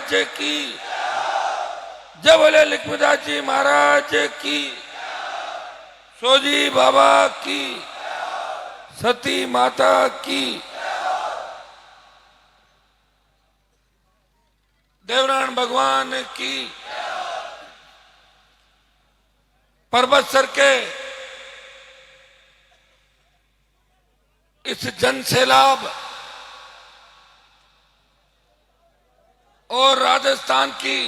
महाराज की, जय बोले लिखविदास जी महाराज की, सोजी बाबा की, सती माता की, देवनारायण भगवान की। पर्वत सर के इस जन सैलाब और राजस्थान की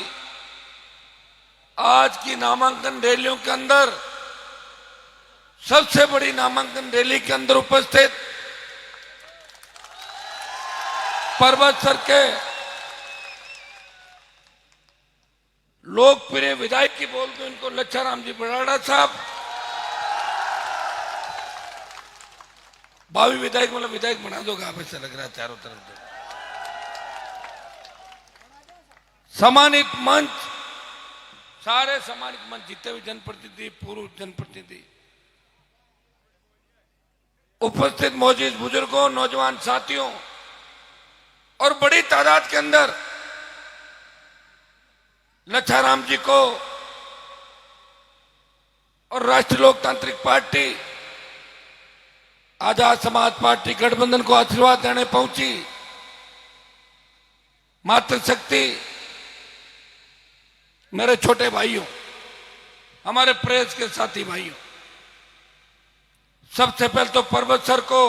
आज की नामांकन रैलियों के अंदर सबसे बड़ी नामांकन रैली के अंदर उपस्थित पर्वत सर के लोकप्रिय विधायक की बोलते इनको लच्छाराम जी बराड़ा साहब, भावी विधायक मतलब विधायक बना दोगे आप, ऐसा लग रहा है चारों तरफ से। सम्मानित मंच, सारे सम्मानित मंच, जितने भी जनप्रतिनिधि, पूर्व जनप्रतिनिधि, उपस्थित मौजूद बुजुर्गों, नौजवान साथियों और बड़ी तादाद के अंदर लच्छाराम जी को और राष्ट्रीय लोकतांत्रिक पार्टी, आजाद समाज पार्टी गठबंधन को आशीर्वाद देने पहुंची मातृशक्ति, मेरे छोटे भाइयों, हमारे प्रेस के साथी भाइयों, सबसे पहले तो पर्वत सर को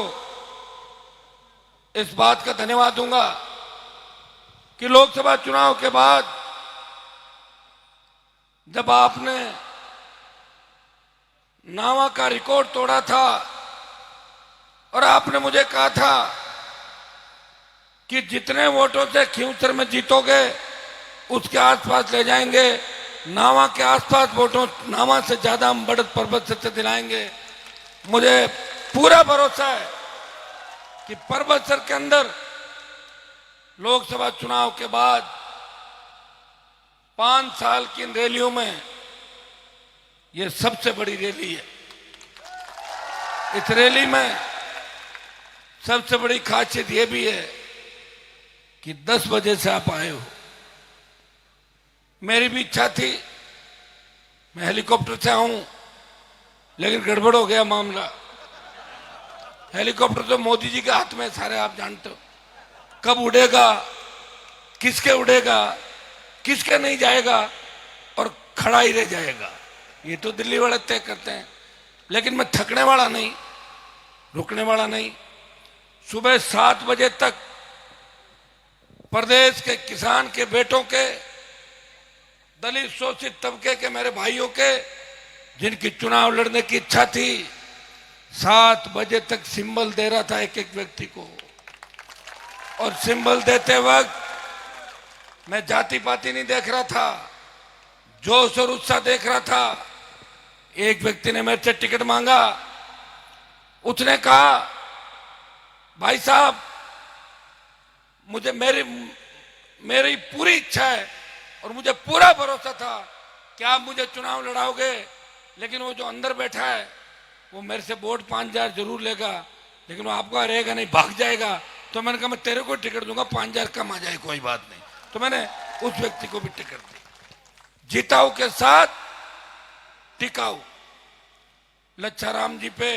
इस बात का धन्यवाद दूंगा कि लोकसभा चुनाव के बाद जब आपने नावा का रिकॉर्ड तोड़ा था और आपने मुझे कहा था कि जितने वोटों से खींवसर में जीतोगे उसके आसपास ले जाएंगे, नावा के आसपास वोटों, नावा से ज्यादा हम बढ़त पर्वत से दिलाएंगे। मुझे पूरा भरोसा है कि पर्वत सर के अंदर लोकसभा चुनाव के बाद 5 साल की इन रैलियों में यह सबसे बड़ी रैली है। इस रैली में सबसे बड़ी खासियत यह भी है कि 10 बजे से आप आए हो। मेरी भी इच्छा थी मैं हेलीकॉप्टर से आऊं, लेकिन गड़बड़ हो गया मामला। हेलीकॉप्टर तो मोदी जी के हाथ में सारे, आप जानते हो कब उड़ेगा, किसके उड़ेगा, किसके नहीं जाएगा और खड़ा ही रह जाएगा, ये तो दिल्ली वाले तय करते हैं। लेकिन मैं थकने वाला नहीं, रुकने वाला नहीं। सुबह 7 बजे तक प्रदेश के किसान के बेटों के, दलित शोषित तबके के मेरे भाइयों के, जिनकी चुनाव लड़ने की इच्छा थी, 7 बजे तक सिंबल दे रहा था एक एक व्यक्ति को। और सिंबल देते वक्त मैं जाति पाति नहीं देख रहा था, जोश और उत्साह देख रहा था। एक व्यक्ति ने मेरे से टिकट मांगा, उसने कहा भाई साहब मुझे मेरी पूरी इच्छा है और मुझे पूरा भरोसा था कि आप मुझे चुनाव लड़ाओगे, लेकिन वो जो अंदर बैठा है वो मेरे से वोट 5,000 जरूर लेगा, लेकिन वो आपका रहेगा नहीं, भाग जाएगा। तो मैंने कहा मैं तेरे को टिकट दूंगा, 5,000 कम आ जाए कोई बात नहीं। तो मैंने उस व्यक्ति को भी टिकट दी। जिताऊ के साथ टिकाऊ। लच्छाराम जी पे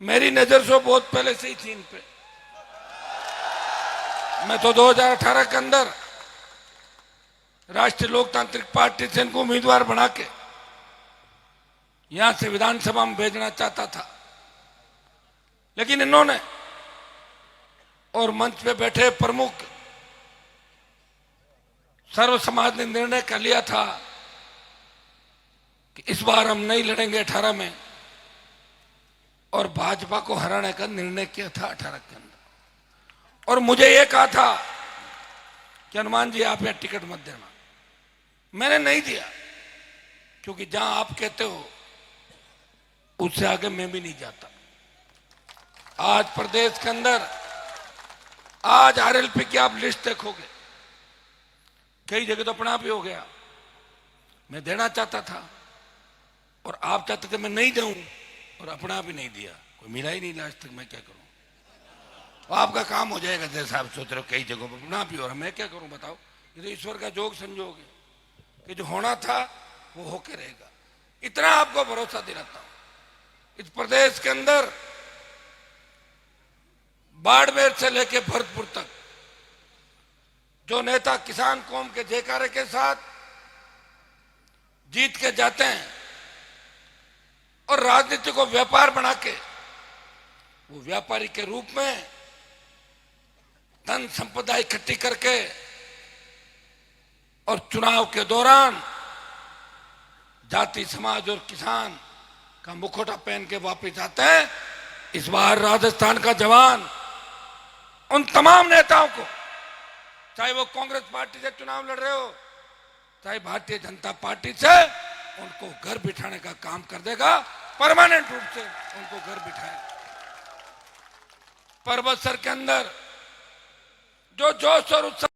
मेरी नजर से बहुत पहले से ही थी इन पे। मैं तो 2018 के अंदर राष्ट्रीय लोकतांत्रिक पार्टी से इनको उम्मीदवार बना के यहां से विधानसभा में भेजना चाहता था, लेकिन इन्होंने और मंच पे बैठे प्रमुख सर्व समाज ने निर्णय कर लिया था कि इस बार हम नहीं लड़ेंगे 18 में, और भाजपा को हराने का निर्णय किया था 18 के अंदर। और मुझे यह कहा था कि हनुमान जी आप यहां टिकट मत देना। मैंने नहीं दिया, क्योंकि जहां आप कहते हो उससे आगे मैं भी नहीं जाता। आज प्रदेश के अंदर आज आरएलपी की आप लिस्ट देखोगे, कई जगह तो अपना आप ही हो गया। मैं देना चाहता था और आप चाहते थे मैं नहीं दूं, और अपना आप ही नहीं दिया, कोई मिला ही नहीं लास्ट तक। मैं क्या करूं? तो आपका काम हो जाएगा। जैसा आप सोच रहे हो कई जगहों पर ना भी हो रहा, मैं क्या करूं बताओ। ये तो ईश्वर का जोग संजोग है कि जो होना था वो होके रहेगा। इतना आपको भरोसा दिलाता हूं। इस प्रदेश के अंदर बाड़मेर से लेके भरतपुर तक जो नेता किसान कौम के जयकारे के साथ जीत के जाते हैं और राजनीति को व्यापार बना के वो व्यापारी के रूप में धन संपदा इकट्ठी करके और चुनाव के दौरान जाति समाज और किसान का मुखौटा पहन के वापस आते हैं। इस बार राजस्थान का जवान उन तमाम नेताओं को, चाहे वो कांग्रेस पार्टी से चुनाव लड़ रहे हो, चाहे भारतीय जनता पार्टी से, उनको घर बिठाने का काम कर देगा। परमानेंट रूप से उनको घर बिठाएगा। परबतसर के अंदर जो जोश और उत्साह